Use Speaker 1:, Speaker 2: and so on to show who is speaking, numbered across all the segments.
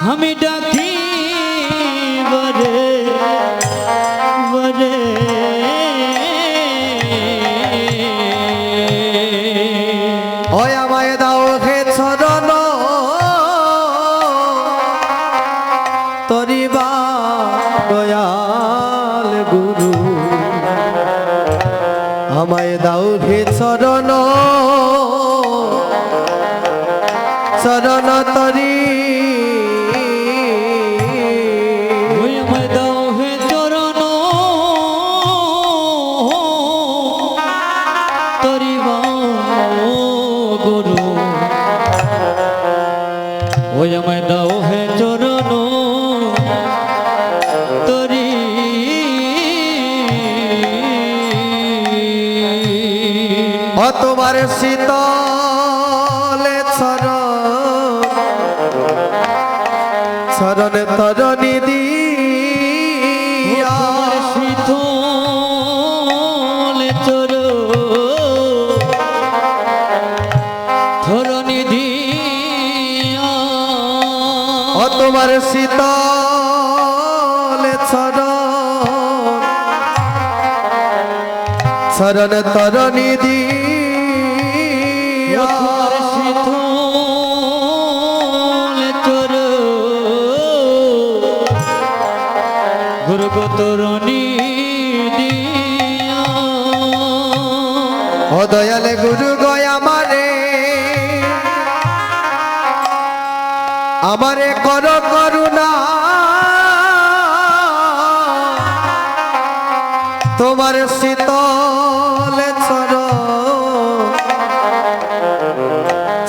Speaker 1: আমি ডাকি বরে বরে
Speaker 2: ওই আমায় দাও হে চরণ তরিবা দয়াল গুরু আমায় দাও হে চরণ চরণ তরি
Speaker 1: আমায় দাও হে চরণ তরিবা গুরু ওই আমায় দাও হে চরণ তরি
Speaker 2: ও তোমার শীতলে চরণ তরণী দিয়া
Speaker 1: শীতল চর ধরণী দিয়া
Speaker 2: ও তোমার শীতলে চরণ তরণী দিয়া
Speaker 1: শীতল চর গুরু তরণী দিয়া
Speaker 2: ও দয়ালে গুরু গয় আমারে কর করুণা তোমার শীতল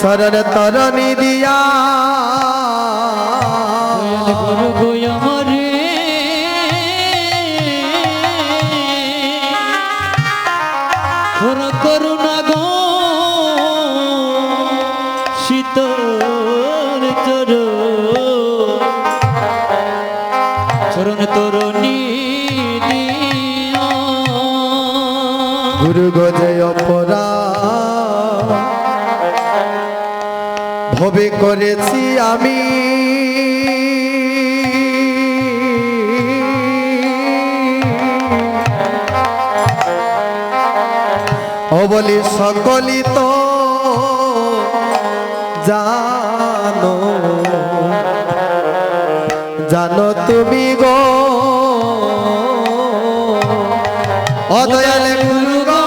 Speaker 2: চরণ তরণী দিয়া
Speaker 1: গুরু গয় আমারে করুণা গো শীতল চর চরণ তরণী দিয়া
Speaker 2: গুরু গজে অপরা ভবে করেছি আমি ও বলি সকলি তো জানো জানো তুমি গো ও দয়ালে গুরু গো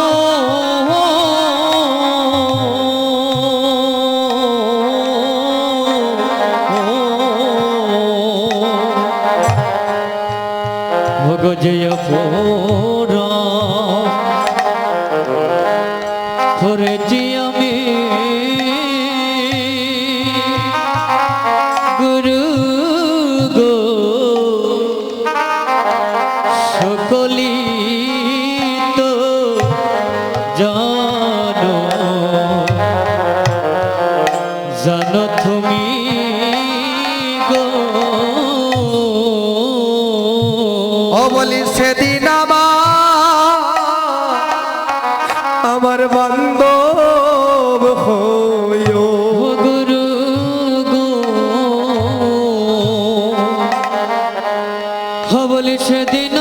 Speaker 1: ভোগ জয় পোরা করেছি আমি গুরু গো সকলি তো জানো জানো তুমি গো
Speaker 2: ও বলি সেদিন আমার বান্ধব হইও
Speaker 1: গুরু গো বলি সেদিন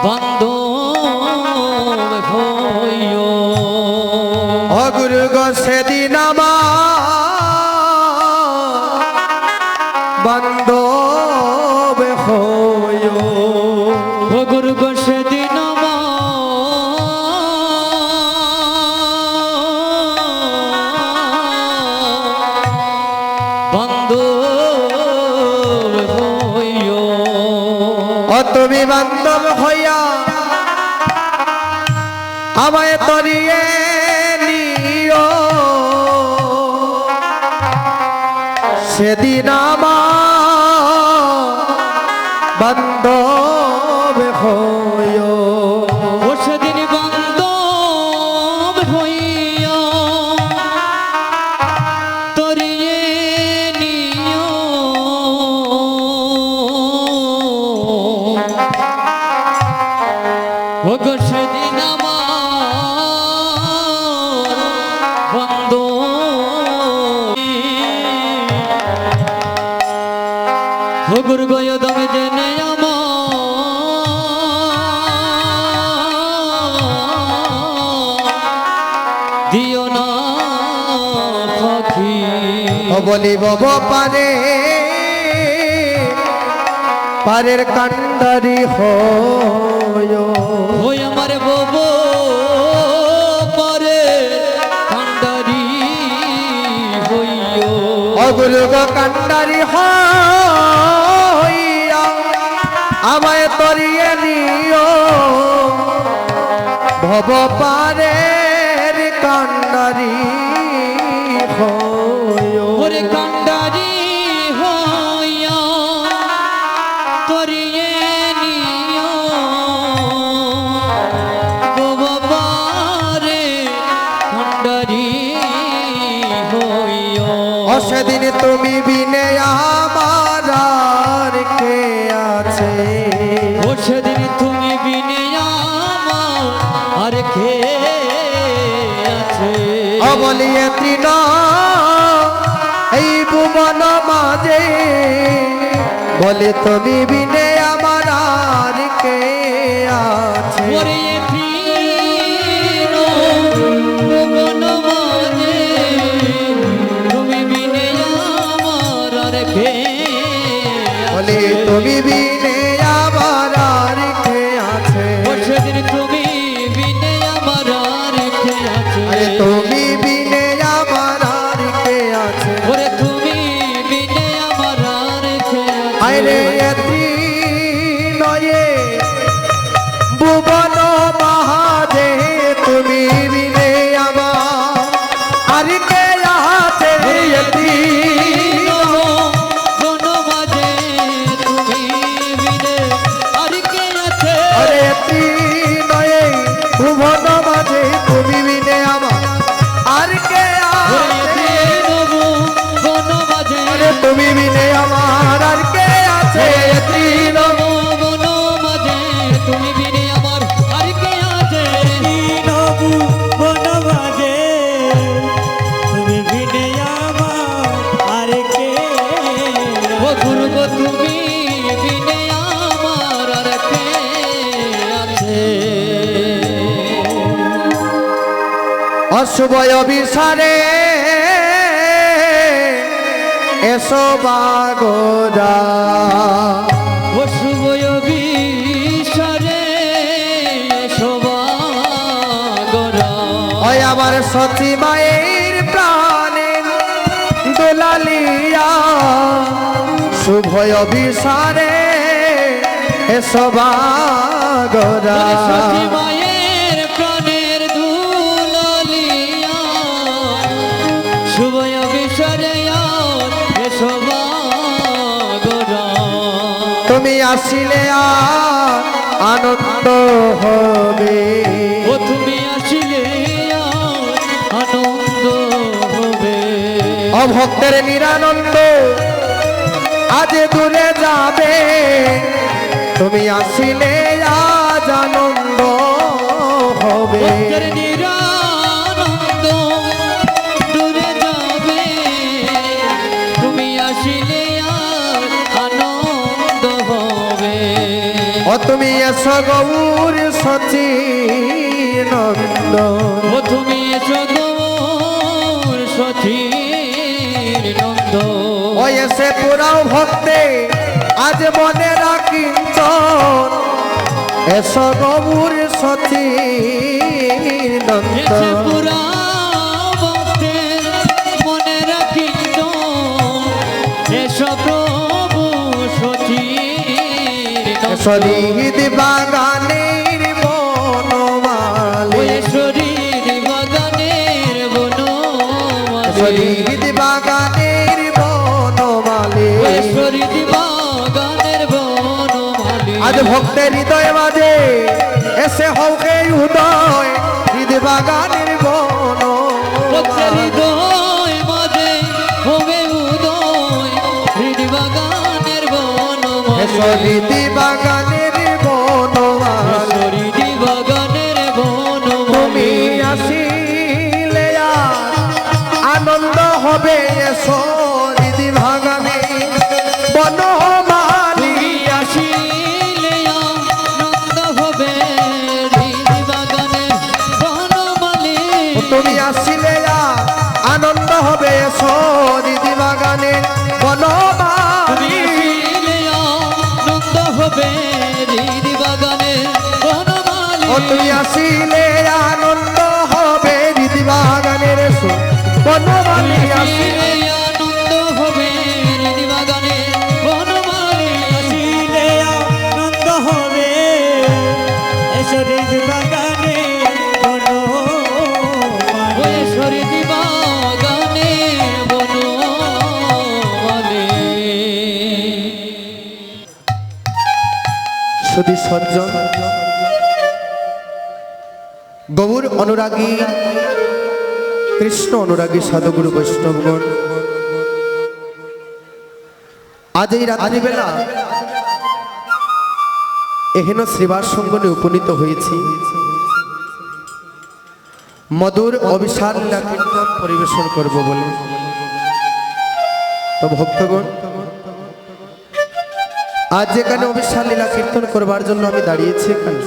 Speaker 1: বান্ধব হইও
Speaker 2: ও গুরু গো সেদিন বান্ধব হইও
Speaker 1: গুরু গো সেদিন বান্ধব হইও
Speaker 2: ও তুমি বান্ধব হইয়া আমায় তরিয়ে নিও সেদিন বান্ধব হইও
Speaker 1: ও সেদিন বান্ধব হইয়া তরিয়ে নিও ও গো সেদিন আমার গুরু গয় দমে জেনে দিও না পাখি
Speaker 2: বলিব পারে পারের কান্ডারি হয়
Speaker 1: ওই আমার ববো পরে কান্ডারি হইও
Speaker 2: অগুরুগ কান্ডারি হইয়া আমায় তরিয়ে নিও ভব পারের কান্ডারি হয়
Speaker 1: ওরে কান্ডারি হইয়া তরিয়ে নিও বাবারে কান্ডারি হইও
Speaker 2: সেদিন তুমি বিনে আমার আর কে আছে
Speaker 1: ও সেদিন তুমি বিনে আমার আর কে আছে
Speaker 2: অবলিয়ে তৃণ এই ভুবন মাঝে বলে তুমি বিনে আমার আর কে আছে
Speaker 1: ওরে প্রিয় ভুবন মাঝে তুমি বিনে আমার আর কে
Speaker 2: বলে তুমি বিনে আমার আর কে আছে
Speaker 1: ও সেদিন তুমি বিনে আমার আর কে আছে
Speaker 2: আরে তুমি বিনে আমার আর কে আছে
Speaker 1: ওরে তুমি বিনে আমার আর কে আছে
Speaker 2: আরে নয়ে ভুবন মাঝে তুমি বিনে আমার আর কে আছে
Speaker 1: বন মাঝে তুমি বিনে আর কে আছে
Speaker 2: আরে নয়ে ভুবন মাঝে তুমি বিনে আমার আর কে আছে
Speaker 1: বন মাঝে
Speaker 2: আরে তুমি বিনে আমার আর কে আছে
Speaker 1: বন মাঝে তুমি বিনে আমার আর কে আছে
Speaker 3: বন বাজে তুমি বিনে আমার আর কে
Speaker 1: ও গুরু গো তুমি বিনে আমার আর কে আছে
Speaker 2: অশুভ অভিসারে এসো বাগোরা
Speaker 1: ও শুভ বিশরে শোভাগরা
Speaker 2: ওই আমার সতী মায়ের প্রাণের দোলালিয়া শুভ অভিসারে এসো বাগোরা
Speaker 1: সতী মায়ের প্রাণের দুলালিয়া শুভ বিশরে শোভাগরা
Speaker 2: তুমি আসিলে আর আনন্দ হবে
Speaker 1: ও তুমি আসিলে আনন্দ হবে
Speaker 2: অভক্তের নিরানন্দ আজ দূরে যাবে তুমি আসিলে আজ আনন্দ হবে
Speaker 1: ভক্তের নিরানন্দ দূরে যাবে তুমি আসিলে আনন্দ হবে
Speaker 2: ও তুমি এসো গৌর সচি নন্দ
Speaker 1: ও তুমি এসো গৌর সতীর নন্দ
Speaker 2: ও এসে পুরাও ভক্তে আজ মনে রাখিঞ্চন এসো গৌর সচি নন্দ
Speaker 1: এসে পুরা ভক্তের মনে রাখিত এসো প্রভু সতীর নন্দ
Speaker 2: শরীর বাগানের বনমালে
Speaker 1: শরীর বাগানের বনমালী
Speaker 2: শরীর বাগানের বনমালে
Speaker 1: শরীর বাগানের বনমালী
Speaker 2: আজ ভক্তের হৃদয় মাঝে এসে হৌকে উদয় হৃদ বাগানের
Speaker 1: ভক্তের
Speaker 2: বনমালে
Speaker 1: হৃদয় মাঝে হবে উদয় হৃদ বাগানের বনমালী
Speaker 2: শরীর বাগানের বনমালে
Speaker 1: শরীর বাগানের
Speaker 2: তুমি
Speaker 1: বনমালী
Speaker 2: আসিলে আর আনন্দ হবে এসো হৃদ বাগানে বনমালে তুমি আসিলে আনন্দ হবে এসো দিদি বাগানে
Speaker 1: তুমি
Speaker 2: বনমালী
Speaker 1: আসিলে আনন্দ হবে হৃদি বাগানে বনমালী
Speaker 2: ও তুমি আসিলে আনন্দ হবে দিদি বাগানের এসো বনমালী আসিলে
Speaker 1: আসিলে আনন্দ হবে হৃদি বাগানে বনমালী
Speaker 3: আসিলে আনন্দ হবে এসরির বাগানে বনমালী।
Speaker 1: ওই হৃদি বাগানে বনমালী
Speaker 2: সুধী সজ্জন গৌর অনুরাগী কৃষ্ণ অনুরাগী সাধুগুরু বৈষ্ণবগণ, আজ এই রাত্রিবেলা এহেন শ্রীবাস সঙ্গনে উপনীত হয়েছি মধুর অবিশাল লীলা কীর্তন পরিবেশন করব বলে। তো ভক্তগণ, আজ যেখানে অবিশাল লীলা কীর্তন করবার জন্য আমি দাঁড়িয়েছি এখানে,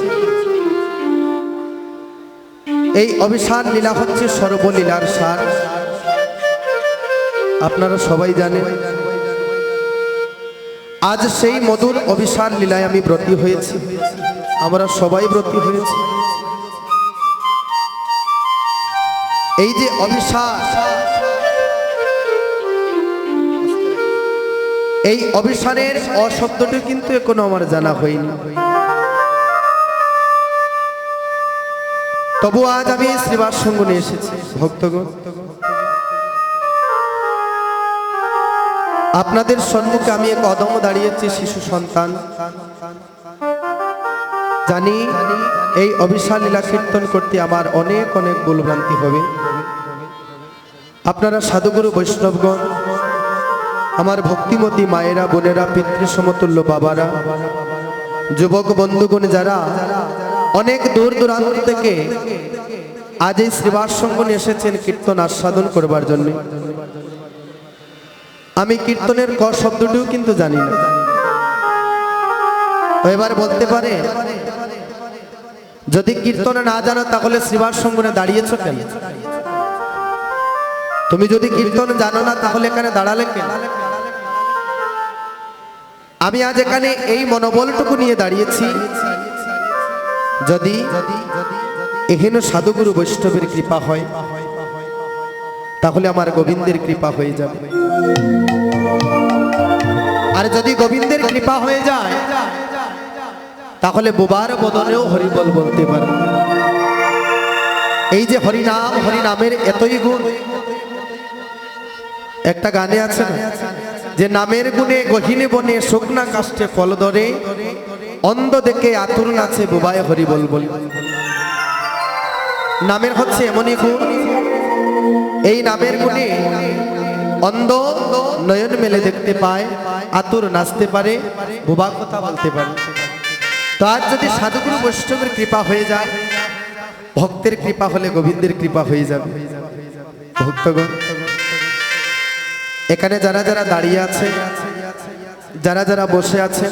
Speaker 2: এই অবিশাল লীলা হচ্ছে সর্বলীলার সার। আপনারা সবাই জানেন আজ সেই মধুর অবিশাল লীলায় আমি ব্রতী হয়েছি, আমরা সবাই ব্রতী হয়েছি। এই যে অবিশাল, এই অবিশালের অশব্দটি কিন্তু এখনো আমার জানা হয়নি। তবু আজ আমি শ্রীবাস সঙ্গনে এসেছি। ভক্তগণ, আপনাদের সম্মুখে আমি এক অদম দাঁড়িয়েছি শিশু সন্তান। জানি এই অবিশাল লীলা কীর্তন করতে আমার অনেক অনেক ভুলভ্রান্তি হবে। আপনারা সাধুগুরু বৈষ্ণবগণ, আমার ভক্তিমতী মায়েরা, বোনেরা, পিতৃ সমতুল্য বাবারা, যুবক বন্ধুগণ, যারা অনেক দূর দূরান্ত থেকে আজ এই শ্রীবাস সঙ্গনে এসেছেন কীর্তন আস্বাদন করবার জন্য। আমি কীর্তনের ক শব্দটিও কিন্তু জানি না। এবার বলতে পারে, যদি কীর্তনে না জানো তাহলে শ্রীবাস সঙ্গনে দাঁড়িয়েছো কেন? তুমি যদি কীর্তন জানো না তাহলে এখানে দাঁড়ালে কেন? আমি আজ এখানে এই মনোবলটুকু নিয়ে দাঁড়িয়েছি, যদি এহেন সাধুগুরু বৈষ্ণবের কৃপা হয় তাহলে আমার গোবিন্দের কৃপা হয়ে যাবে। আর যদি গোবিন্দের কৃপা হয়ে যায় তাহলে বোবার বদনেও হরিবল বলতে পারে। এই যে হরিনাম, হরিনামের এতই গুণ। একটা গানে আছে না, যে নামের গুণে গহিনে বনে শুকনা কাষ্টে ফল ধরে, অন্ধ দেখে আতুর নাচে বোবায় হরিবল বল। নামের হচ্ছে এমনই গুণ, এই নামের গুণে অন্ধ নয়ন মেলে দেখতে পায়, আতুর নাচতে পারে, বোবা কথা বলতে পারে। তো আজ যদি সাধুগুরু বৈষ্ণবের কৃপা হয়ে যায়, ভক্তের কৃপা হলে গোবিন্দের কৃপা হয়ে যাবে। ভক্তগণ, এখানে যারা যারা দাঁড়িয়ে আছে, যারা যারা বসে আছে,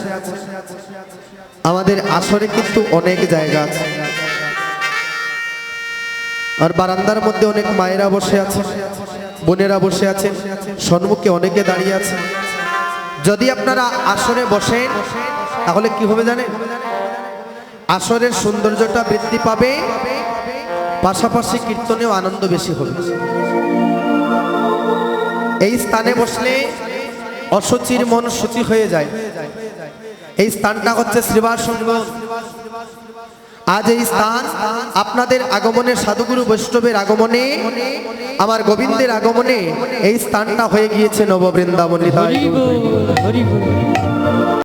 Speaker 2: আমাদের আসরে কিন্তু অনেক জায়গা আছে। আর বারান্দার মধ্যে অনেক মায়েরা বসে আছে, বোনেরা বসে আছেন, সম্মুখে অনেকে দাঁড়িয়ে আছে। যদি আপনারা আসরে বসেন তাহলে কি হবে জানেন? আসরের সৌন্দর্যটা বৃদ্ধি পাবে, পাশাপাশি কীর্তনেও আনন্দ বেশি হবে। এই স্থানে বসলে অসুচির মন শুচি হয়ে যায়। এই স্থানটা হচ্ছে শ্রীবাস সঙ্গ। আজ এই স্থান আপনাদের আগমনে, সাধুগুরু বৈষ্ণবের আগমনে, আমার গোবিন্দের আগমনে এই স্থানটা হয়ে গিয়েছে নববৃন্দাবন।
Speaker 1: হরি বল, হরি বল।